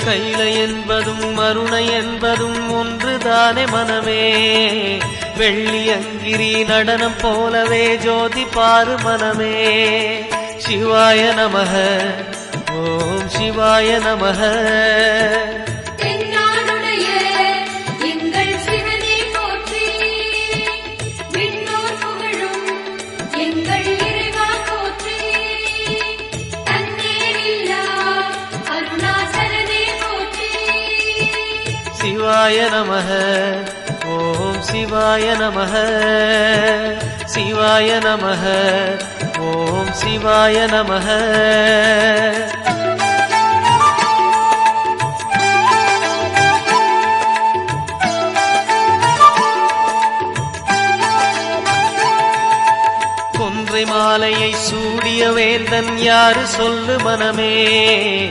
கைலை என்பதும் மருணை என்பதும் ஒன்றுதானே மனமே. வெள்ளி அங்கிரி நடனம் போலவே ஜோதி பாரு மனமே. சிவாய நமக ஓம் சிவாய நமக. சிவாய நமக ஓம் சிவாய நமக. சிவாய நமக ஓம் சிவாய நமக. கொன்றை மாலையை சூடிய வேந்தன் யாரு சொல்லு மனமே.